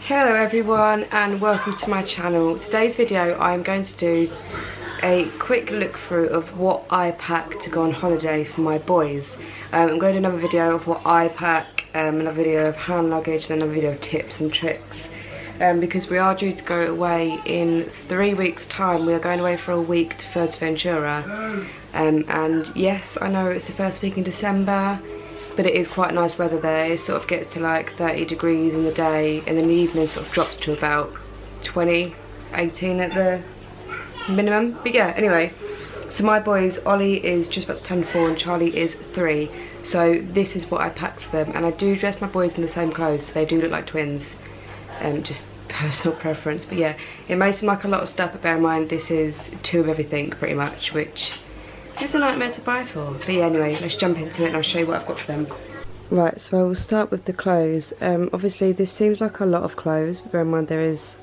Hello everyone and welcome to my channel. Today's video I'm going to do a quick look through of what I pack to go on holiday for my boys. I'm going to do another video of what I pack, another video of hand luggage and another video of tips and tricks. Because we are due to go away in 3 weeks time. We are going away for a week to Fuerteventura. And yes, I know it's the first week in December, but it is quite nice weather there. It sort of gets to like 30 degrees in the day and in the evening sort of drops to about 20, 18 at the minimum. But yeah, anyway, so my boys, Ollie is just about to turn 4 and Charlie is 3. So this is what I packed for them, and I do dress my boys in the same clothes, so they do look like twins. Just personal preference, but yeah, it may seem like a lot of stuff, but bear in mind this is 2 of everything pretty much, which is a nightmare to buy for. But yeah, anyway, let's jump into it and I'll show you what I've got for them. Right, so I will start with the clothes. Obviously this seems like a lot of clothes, but bear in mind there is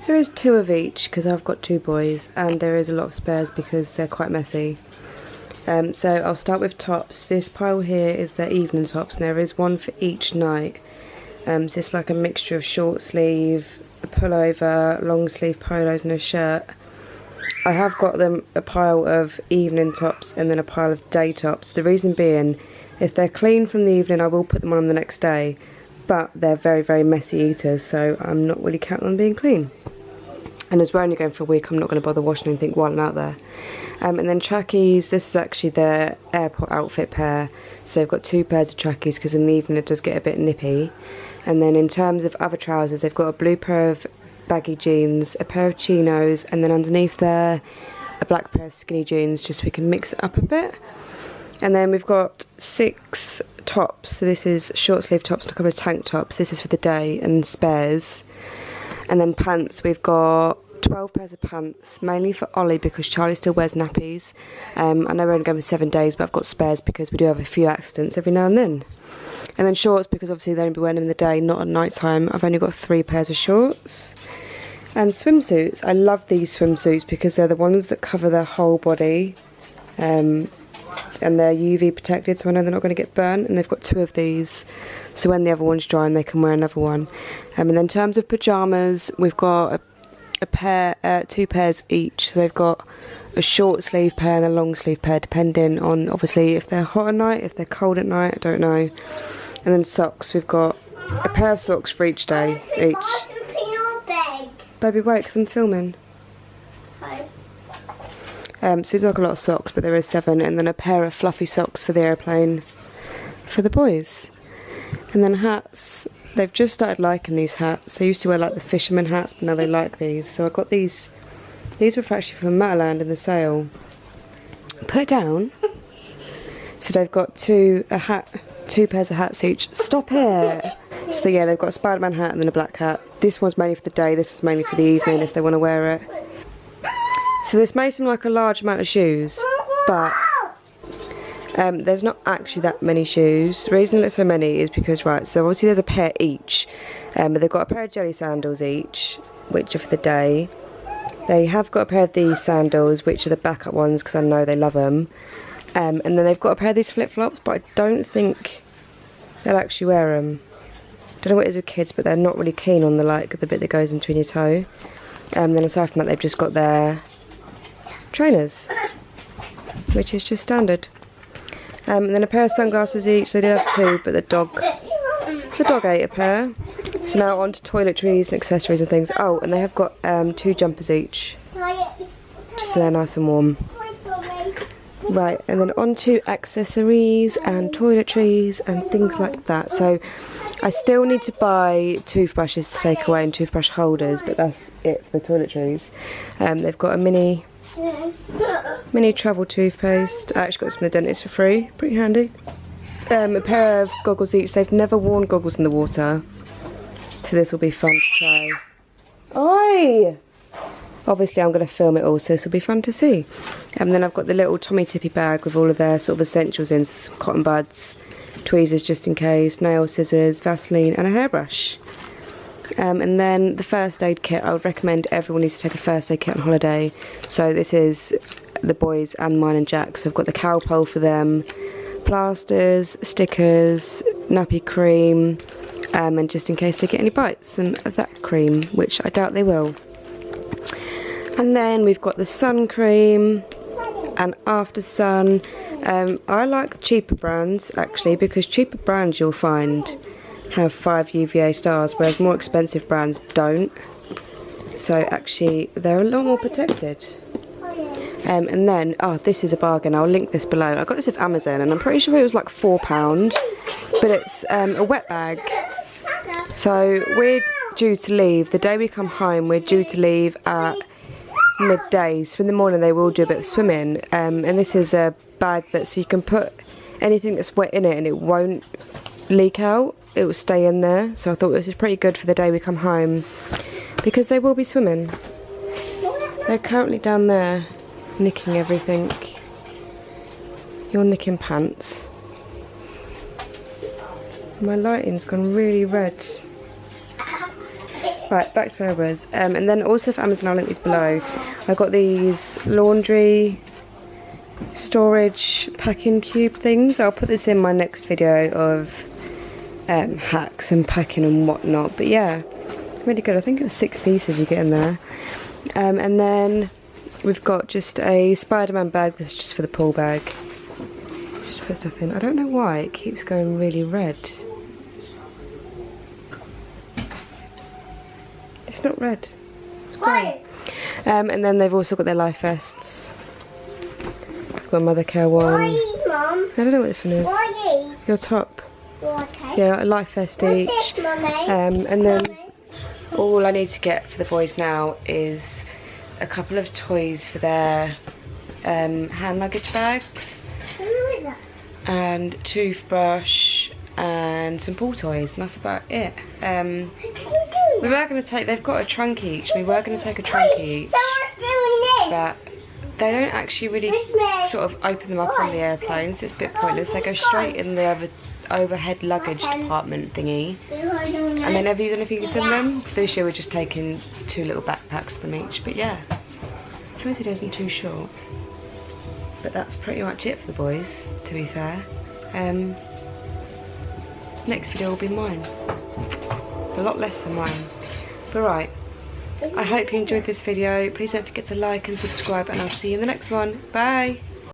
2 of each because I've got 2 boys, and there is a lot of spares because they're quite messy. So I'll start with tops. This pile here is their evening tops, and there is one for each night. So it's like a mixture of short sleeve, a pullover, long sleeve polos and a shirt. I have got them a pile of evening tops and then a pile of day tops. The reason being, if they're clean from the evening I will put them on the next day, but they're very, very messy eaters, so I'm not really counting on being clean. And as we're only going for a week, I'm not going to bother washing anything while I'm out there. And then trackies, this is actually their airport outfit pair. So they've got 2 pairs of trackies because in the evening it does get a bit nippy. And then in terms of other trousers, they've got a blue pair of baggy jeans, a pair of chinos, and then underneath there a black pair of skinny jeans, just so we can mix it up a bit. And then we've got 6 tops. So this is short sleeve tops and a couple of tank tops. This is for the day and spares. And then pants, we've got 12 pairs of pants, mainly for Ollie because Charlie still wears nappies. I know we're only going for 7 days, but I've got spares because we do have a few accidents every now and then. And then shorts, because obviously they'll only be wearing them in the day, not at night time. I've only got 3 pairs of shorts. And swimsuits. I love these swimsuits because they're the ones that cover their whole body. And they're UV protected, so I know they're not going to get burnt. And they've got 2 of these, so when the other one's drying they can wear another one. And then in terms of pyjamas, we've got a pair, 2 pairs each. So they've got a short sleeve pair and a long sleeve pair, depending on obviously if they're hot at night, if they're cold at night, I don't know. And then socks, we've got a pair of socks for each day each. Baby, wait, because I'm filming. So there's like a lot of socks, but there is 7, and then a pair of fluffy socks for the airplane for the boys. And then hats, they've just started liking these hats. They used to wear like the fisherman hats, but now they like these. So I got these. These were actually from Mataland in the sale. Put it down. So they've got 2 pairs of hats each. Stop it! So yeah, they've got a Spider-Man hat and then a black hat. This one's mainly for the day, this is mainly for the evening if they want to wear it. So this may seem like a large amount of shoes, but there's not actually that many shoes. The reason there's so many is because, right, so obviously there's a pair each, but they've got a pair of jelly sandals each, which are for the day. They have got a pair of these sandals, which are the backup ones because I know they love them. And then they've got a pair of these flip-flops, but I don't think they'll actually wear them. Don't know what it is with kids, but they're not really keen on the bit that goes in between your toe. Then aside from that, they've just got their trainers, which is just standard. And then a pair of sunglasses each. They did have 2, but the dog ate a pair. So now on to toiletries and accessories and things. Oh, and they have got 2 jumpers each, just so they're nice and warm. Right, and then on to accessories and toiletries and things like that. So I still need to buy toothbrushes to take away and toothbrush holders, but that's it for the toiletries. They've got a mini travel toothpaste. I actually got some from the dentist for free, pretty handy. A pair of goggles each. They've never worn goggles in the water, so this will be fun to try. Oi! Obviously I'm going to film it all, so this will be fun to see. And then I've got the little Tommy Tippy bag with all of their sort of essentials in, so some cotton buds, tweezers just in case, nail scissors, Vaseline and a hairbrush. And then the first aid kit, I would recommend everyone needs to take a first aid kit on holiday. So this is the boys and mine and Jack's. So I've got the cowpole for them, plasters, stickers, nappy cream, and just in case they get any bites, some of that cream, which I doubt they will. And then we've got the sun cream and after sun. I like cheaper brands actually, because cheaper brands you'll find have 5 UVA stars, whereas more expensive brands don't. So actually they're a lot more protected. And then, oh, this is a bargain, I'll link this below. I got this off Amazon and I'm pretty sure it was like £4, but it's a wet bag. So we're due to leave, the day we come home, we're due to leave at midday. So in the morning they will do a bit of swimming. And this is a bag that, so you can put anything that's wet in it and it won't leak out. It will stay in there. So I thought this is pretty good for the day we come home, because they will be swimming. They're currently down there nicking everything. You're nicking pants. My lighting's gone really red. Right, back to where I was. And then also for Amazon, I'll link these below. I got these laundry storage packing cube things. I'll put this in my next video of hacks and packing and whatnot. But yeah, really good. I think it was 6 pieces you get in there. And then we've got just a Spider-Man bag. This is just for the pool bag. Just to put stuff in. I don't know why it keeps going really red. It's not red. It's grey. And then they've also got their life vests. I've got a Mothercare one. Mum? I don't know what this one is. Why? Your top. Okay. So yeah, a life vest each. What's this, Mummy? And then all I need to get for the boys now is a couple of toys for their hand luggage bags, and toothbrush and some pool toys, and that's about it. We were going to take, they've got a trunk each, we were going to take a trunk each, but they don't actually really sort of open them up on the airplane, so it's a bit pointless. They go straight in the overhead luggage department thingy, and they never use anything in them. So this year we're just taking 2 little backpacks of them each. But yeah, this video isn't too short, but that's pretty much it for the boys, to be fair. Next video will be mine, a lot less than mine, but right, I hope you enjoyed this video. Please don't forget to like and subscribe, and I'll see you in the next one. Bye.